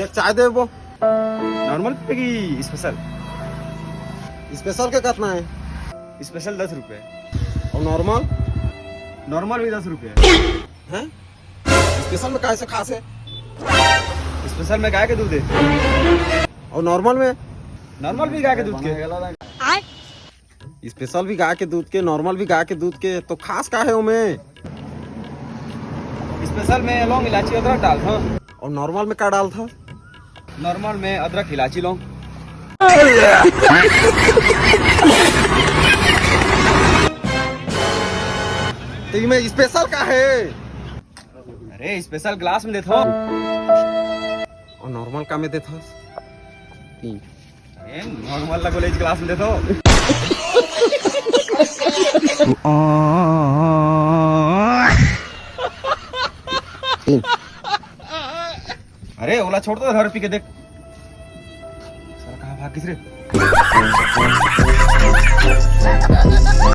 देख चाय दे वो नॉर्मल की स्पेशल? स्पेशल के कितना है? स्पेशल 10 रुपये। और नॉर्मल? नॉर्मल भी 10 रुपये। हैं? स्पेशल में कैसे खास है? स्पेशल में गाय के दूध है। और नॉर्मल में? नॉर्मल भी गाय के दूध के। स्पेशल भी गाय के दूध के, नॉर्मल भी गाय के दूध के, तो खास का है उमें? स्पेशल में लौंग इलायची अदरक डाल था। और नॉर्मल में क्या डाल था? नॉर्मल में अदरक इलायची लौंग। तो इसमें स्पेशल का है? अरे स्पेशल ग्लास में देता। और नॉर्मल का में देता? अरे नॉर्मल लगो इस ग्लास में देता। अरे ओला छोड़ दो, घर पी के देख। साला कहाँ भाग किस रे?